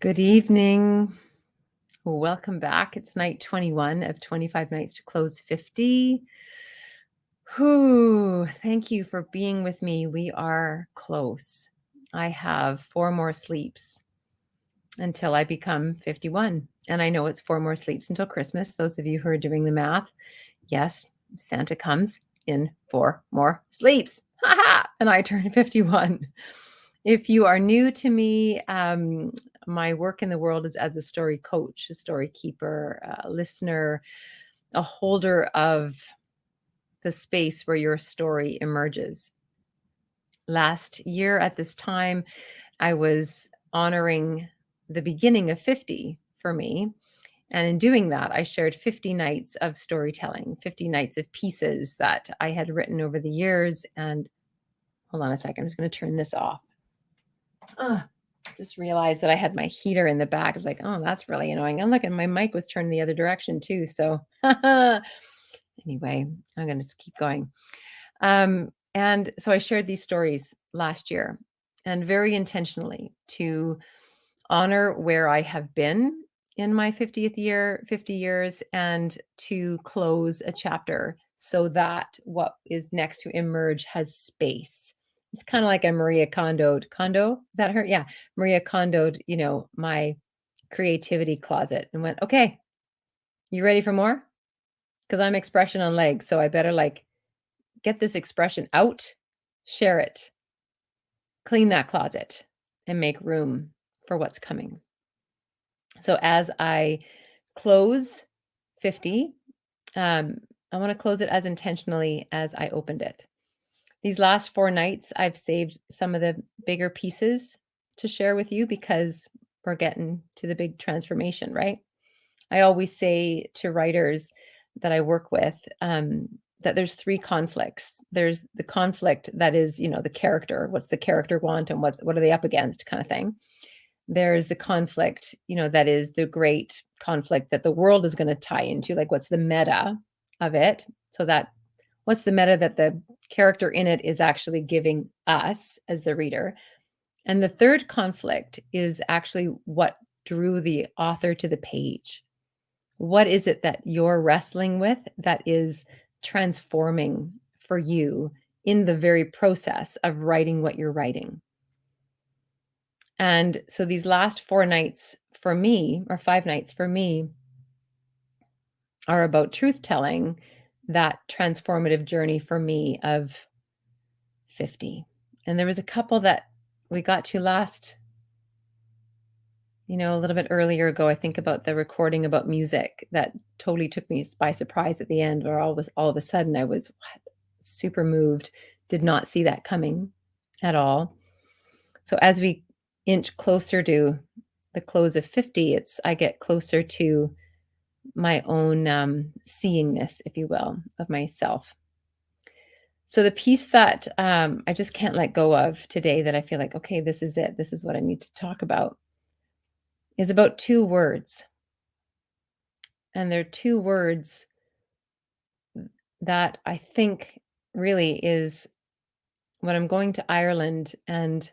Good evening. Welcome back. It's night 21 of 25 nights to close 50. Whew, thank you for being with me. We are close. I have 4 more sleeps until I become 51. And I know it's 4 more sleeps until Christmas. Those of you who are doing the math, yes, Santa comes in 4 more sleeps. Ha ha! And I turn 51. If you are new to me, my work in the world is as a story coach, a story keeper, a listener, a holder of the space where your story emerges. Last year at this time, I was honoring the beginning of 50 for me. And in doing that, I shared 50 nights of storytelling, 50 nights of pieces that I had written over the years. And hold on a second, I'm just going to turn this off. Just realized that I had my heater in the back. I was like, oh, that's really annoying. And look, and my mic was turned the other direction too. So anyway, I'm going to just keep going. And so I shared these stories last year and very intentionally to honor where I have been in my 50th year, 50 years, and to close a chapter so that what is next to emerge has space. It's kind of like a Maria Kondo, is that her? Yeah. Maria Kondo'd, my creativity closet and went, okay, you ready for more? Because I'm expression on legs. So I better get this expression out, share it, clean that closet, and make room for what's coming. So as I close 50, I want to close it as intentionally as I opened it. These last 4 nights, I've saved some of the bigger pieces to share with you because we're getting to the big transformation, right? I always say to writers that I work with that there's 3 conflicts. There's the conflict that is, the character. What's the character want and what are they up against kind of thing. There's the conflict, that is the great conflict that the world is going to tie into, like what's the meta of it. So that what's the meta that the character in it is actually giving us as the reader. And the third conflict is actually what drew the author to the page. What is it that you're wrestling with that is transforming for you in the very process of writing what you're writing? And so these last 4 nights for me, or 5 nights for me, are about truth telling that transformative journey for me of 50. And there was a couple that we got to last, a little bit earlier ago. I think about the recording about music that totally took me by surprise at the end, where all of a sudden I was super moved, did not see that coming at all. So as we inch closer to the close of 50, I get closer to my own seeingness, if you will, of myself. So the piece that I just can't let go of today, that I feel like, okay, this is it. This is what I need to talk about, is about 2 words. And they're 2 words that I think really is when I'm going to Ireland, and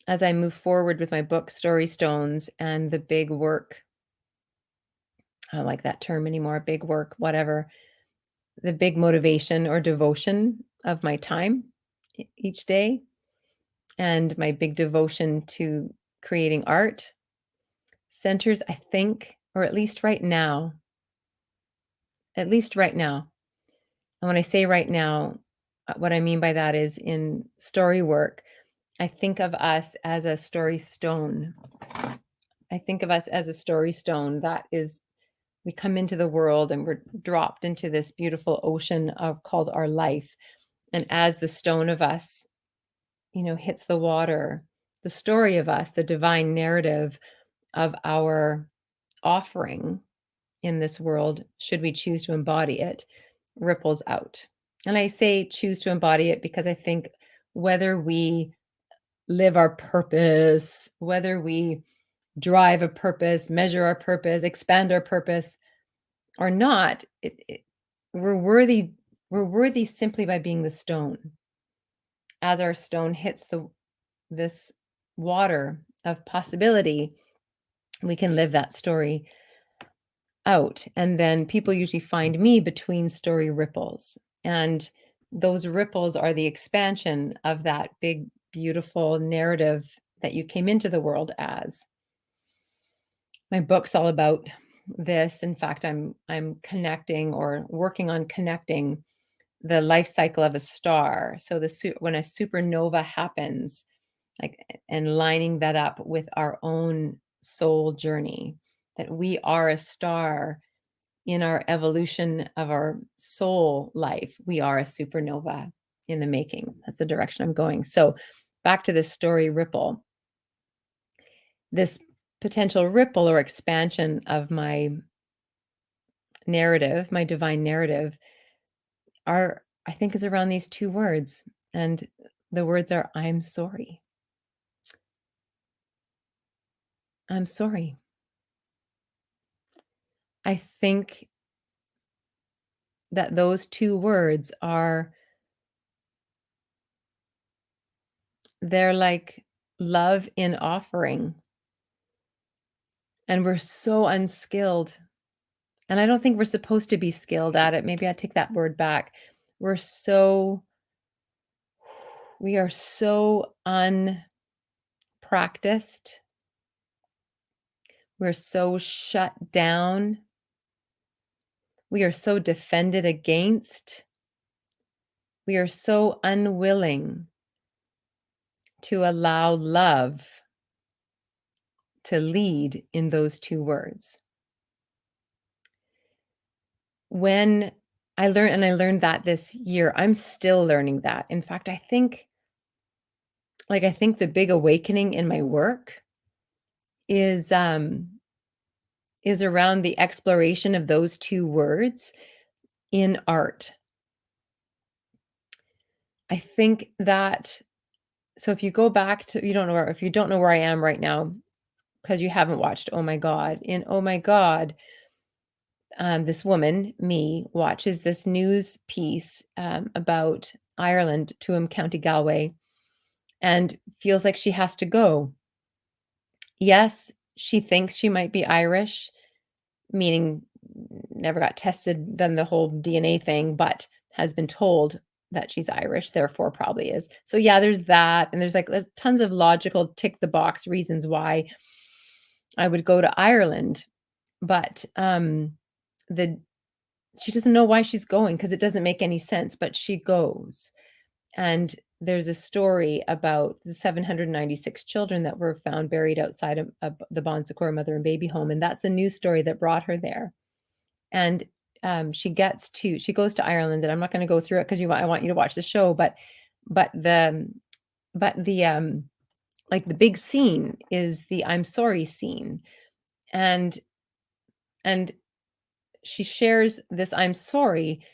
as I move forward with my book, Story Stones, and the big work, I don't like that term anymore, big work, whatever, the big motivation or devotion of my time each day, and my big devotion to creating art centers, I think, or at least right now, and when I say right now, what I mean by that is in story work, I think of us as a story stone. I think of us as a story stone that is, we come into the world and we're dropped into this beautiful ocean called our life. And as the stone of us, hits the water, the story of us, the divine narrative of our offering in this world, should we choose to embody it, ripples out. And I say choose to embody it because I think whether we live our purpose, whether we drive a purpose, measure our purpose, expand our purpose or not, we're worthy. We're worthy simply by being the stone. As our stone hits this water of possibility, we can live that story out. And then people usually find me between story ripples. And those ripples are the expansion of that big, beautiful narrative that you came into the world as. My book's all about this. In fact, I'm connecting or working on connecting the life cycle of a star. So when a supernova happens, like, and lining that up with our own soul journey, that we are a star in our evolution of our soul life. We are a supernova in the making. That's the direction I'm going. So back to this story ripple. This potential ripple or expansion of my narrative, my divine narrative, I think, is around these two words. And the words are, I'm sorry. I'm sorry. I think that those two words they're like love in offering. And we're so unskilled. And I don't think we're supposed to be skilled at it. Maybe I take that word back. We're so, we are so unpracticed. We're so shut down. We are so defended against. We are so unwilling to allow love to lead in those two words. When I learned that this year, I'm still learning that. In fact, I think the big awakening in my work is around the exploration of those two words in art. I think that, so if you go back to, if you don't know where I am right now because you haven't watched Oh My God, in Oh My God, this woman, me, watches this news piece about Ireland, Tuam, County Galway, and feels like she has to go. Yes, she thinks she might be Irish, meaning never got tested, done the whole DNA thing, but has been told that she's Irish, therefore probably is. So yeah, there's that. And there's tons of logical tick the box reasons why I would go to Ireland. But the she doesn't know why she's going because it doesn't make any sense, but she goes. And there's a story about the 796 children that were found buried outside of the Bon Secours mother and baby home. And that's the news story that brought her there. And she goes to Ireland, and I'm not going to go through it because I want you to watch the show. But the like the big scene is the I'm sorry scene, and and she shares this I'm sorry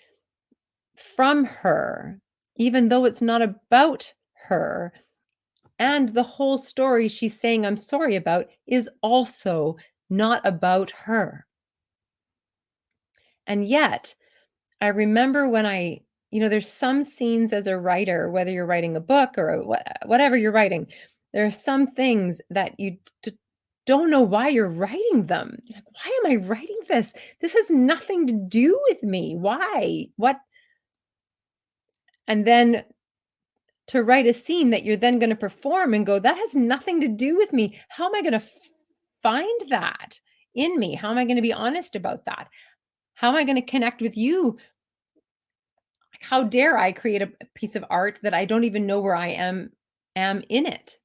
from her, even though it's not about her. And the whole story she's saying I'm sorry about is also not about her. And yet, I remember when there's some scenes as a writer, whether you're writing a book or whatever you're writing, there are some things that you don't know why you're writing them. You're like, why am I writing this? This has nothing to do with me. Why? What? And then to write a scene that you're then going to perform and go, that has nothing to do with me. How am I going to find that in me? How am I going to be honest about that? How am I going to connect with you? How dare I create a piece of art that I don't even know where I am in it?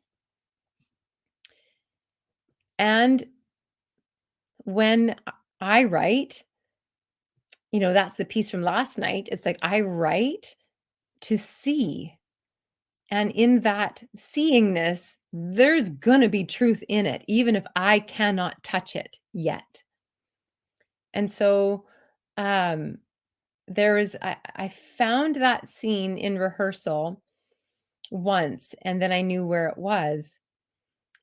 And when I write, that's the piece from last night. It's like I write to see. And in that seeingness, there's going to be truth in it, even if I cannot touch it yet. And so I found that scene in rehearsal once, and then I knew where it was.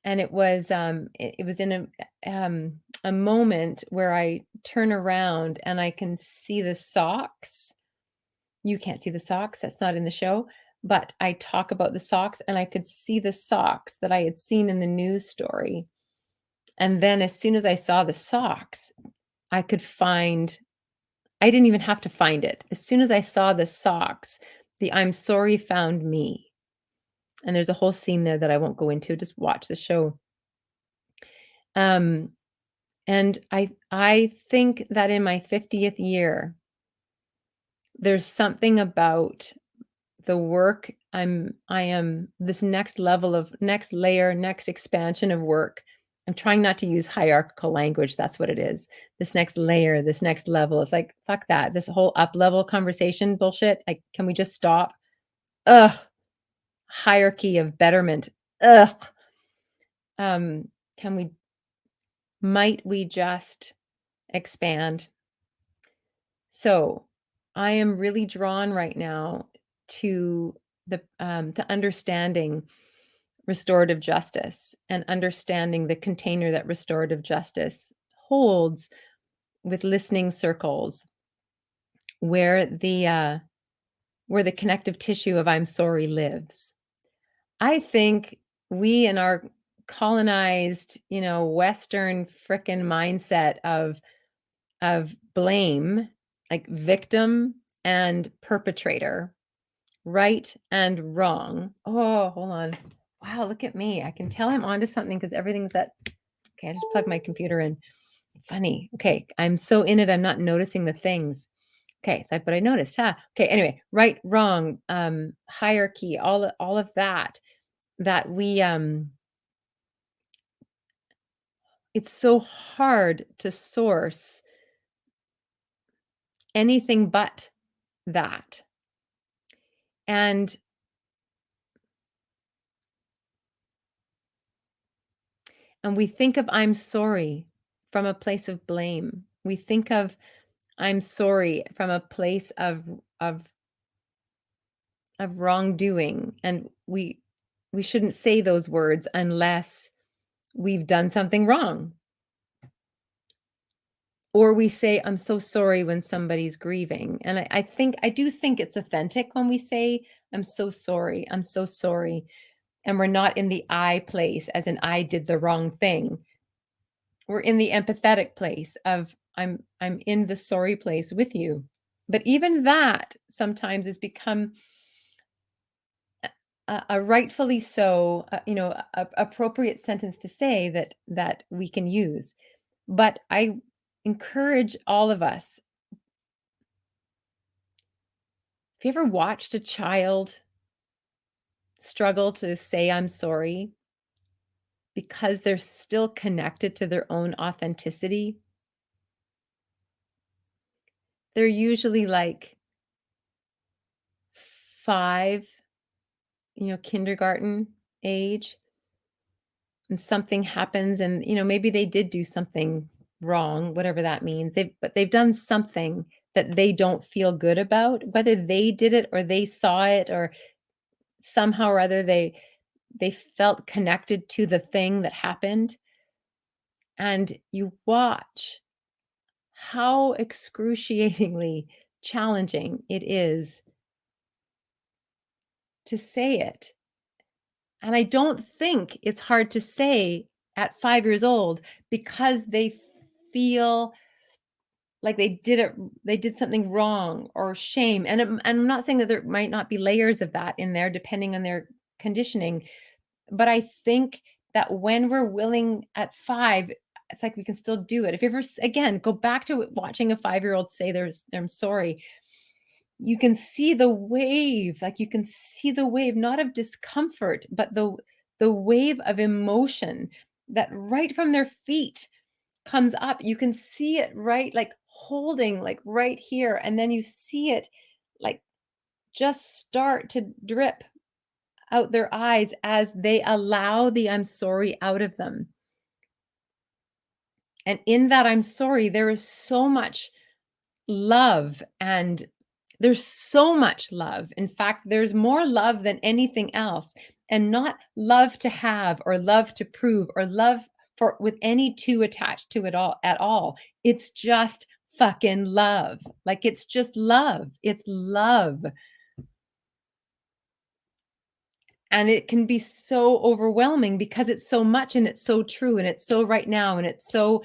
And it was in a moment where I turn around and I can see the socks. You can't see the socks. That's not in the show. But I talk about the socks, and I could see the socks that I had seen in the news story. And then as soon as I saw the socks, I could find I didn't even have to find it. As soon as I saw the socks, the "I'm sorry" found me. And there's a whole scene there that I won't go into, just watch the show. Um, and I think that in my 50th year, there's something about the work I am this next level of next layer, next expansion of work. I'm trying not to use hierarchical language, that's what it is. This next layer, this next level, it's like, fuck that. This whole up level conversation bullshit, like, can we just stop? Ugh, hierarchy of betterment. Ugh. Um, can we might we just expand? So, I am really drawn right now to to understanding restorative justice and understanding the container that restorative justice holds with listening circles where the connective tissue of I'm sorry lives. I think we in our colonized, Western frickin' mindset of blame, like victim and perpetrator, right and wrong. Oh, hold on. Wow, look at me. I can tell I'm onto something because everything's at okay, I just plugged my computer in. Funny. Okay, I'm so in it, I'm not noticing the things. Okay, so but I noticed, huh? Okay, anyway, right, wrong, hierarchy, all of that, that it's so hard to source anything but that. And we think of I'm sorry from a place of blame. We think of I'm sorry from a place of of wrongdoing, and we shouldn't say those words unless we've done something wrong. Or we say, "I'm so sorry," when somebody's grieving, and I do think it's authentic when we say, "I'm so sorry, I'm so sorry," and we're not in the I place, as in I did the wrong thing. We're in the empathetic place of I'm in the sorry place with you. But even that sometimes has become a rightfully so, appropriate sentence to say that we can use. But I encourage all of us. Have you ever watched a child struggle to say I'm sorry because they're still connected to their own authenticity? They're usually like 5, kindergarten age, and something happens and, maybe they did do something wrong, whatever that means. They've done something that they don't feel good about, whether they did it or they saw it or somehow or other they felt connected to the thing that happened, and you watch how excruciatingly challenging it is to say it. And I don't think it's hard to say at 5 years old because they feel like they did something wrong or shame. And I'm not saying that there might not be layers of that in there depending on their conditioning, but I think that when we're willing at 5, it's like we can still do it. If you ever again, go back to watching a 5-year-old say "I'm sorry," you can see the wave, like, you can see the wave, not of discomfort, but the wave of emotion that right from their feet comes up. You can see it right, like, holding, like, right here, and then you see it, like, just start to drip out their eyes as they allow the "I'm sorry" out of them. And in that "I'm sorry," there is so much love, and there's so much love. In fact, there's more love than anything else, and not love to have or love to prove or love for with any "to" attached to it all at all. It's just fucking love. Like, it's just love. It's love. And it can be so overwhelming because it's so much and it's so true and it's so right now and it's so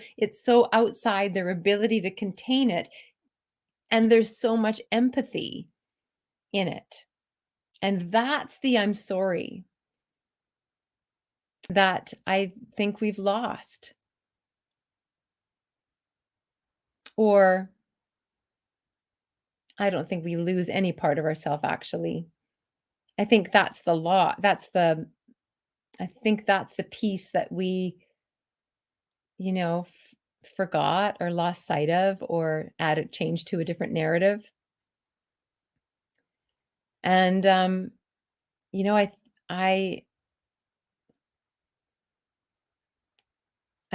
outside their ability to contain it. And there's so much empathy in it. And that's the I'm sorry that I think we've lost. Or I don't think we lose any part of ourself actually. I think that's the law. I think that's the piece that we, forgot or lost sight of or added change to a different narrative. And you know, I I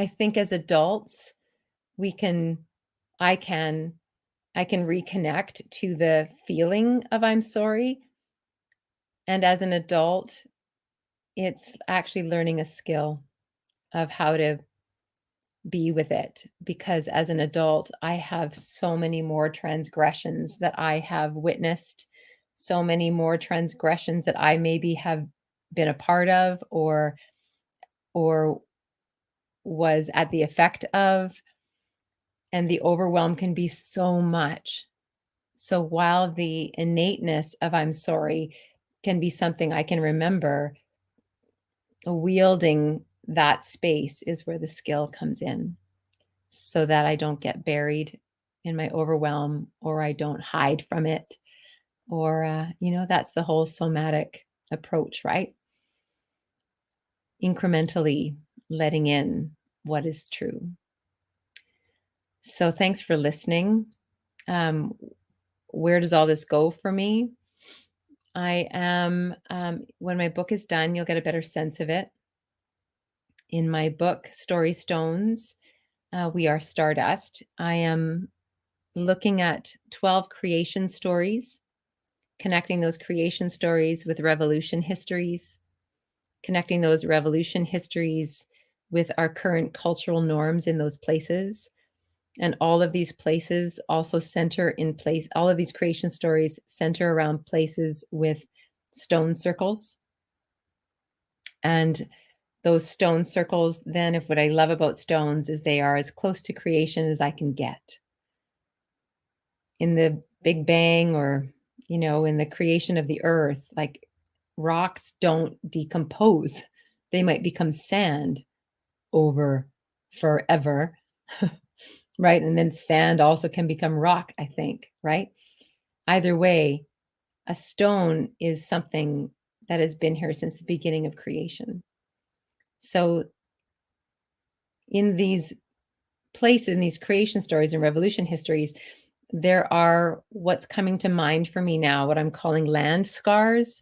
think as adults, we can I can I can reconnect to the feeling of I'm sorry. And as an adult, it's actually learning a skill of how to be with it because as an adult, I have so many more transgressions that I have witnessed, so many more transgressions that I maybe have been a part of or was at the effect of, and the overwhelm can be so much. So while the innateness of I'm sorry can be something I can remember, wielding that space is where the skill comes in so that I don't get buried in my overwhelm or I don't hide from it. Or, that's the whole somatic approach, right? Incrementally letting in what is true. So thanks for listening. Um, where does all this go for me? I am, when my book is done, you'll get a better sense of it. In my book, Story Stones, We Are Stardust, I am looking at 12 creation stories, connecting those creation stories with revolution histories, connecting those revolution histories with our current cultural norms in those places. And all of these places also center in place, all of these creation stories center around places with stone circles. And those stone circles, then, if what I love about stones is they are as close to creation as I can get. In the Big Bang or, in the creation of the earth, like rocks don't decompose. They might become sand over forever, right? And then sand also can become rock, I think, right? Either way, a stone is something that has been here since the beginning of creation. So in these places, in these creation stories and revolution histories, there are what's coming to mind for me now, what I'm calling land scars.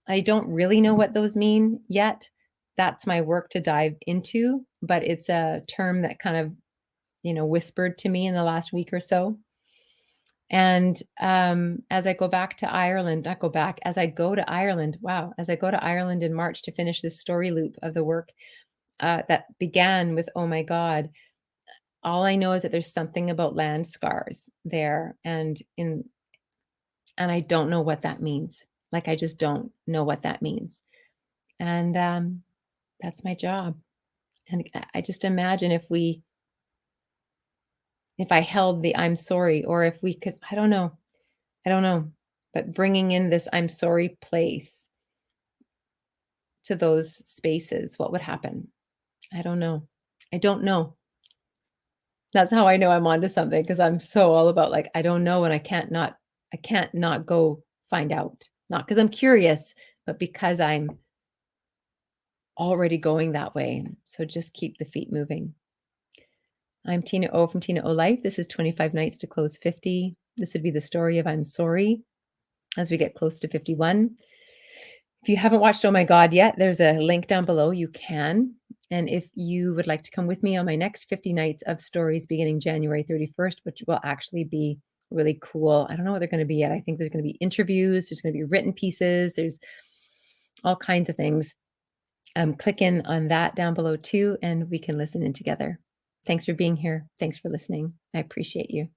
I don't really know what those mean yet. That's my work to dive into, but it's a term that kind of, whispered to me in the last week or so. And as I go back to Ireland, not go back, as I go to Ireland, wow, as I go to Ireland in March to finish this story loop of the work that began with Oh My God, all I know is that there's something about land scars there, and I don't know what that means. Like I just don't know what that means. And that's my job. And I just imagine if I held the I'm sorry, or if we could, I don't know, but bringing in this I'm sorry place to those spaces, what would happen? I don't know. I don't know. That's how I know I'm onto something because I'm so all about like, I don't know and I can't not go find out. Not because I'm curious, but because I'm already going that way. So just keep the feet moving. I'm Tina O from Tina O Life. This is 25 Nights to Close 50. This would be the story of I'm sorry as we get close to 51. If you haven't watched Oh My God yet, there's a link down below. You can. And if you would like to come with me on my next 50 nights of stories beginning January 31st, which will actually be really cool. I don't know what they're going to be yet. I think there's going to be interviews, there's going to be written pieces, there's all kinds of things. Click in on that down below too, and we can listen in together. Thanks for being here. Thanks for listening. I appreciate you.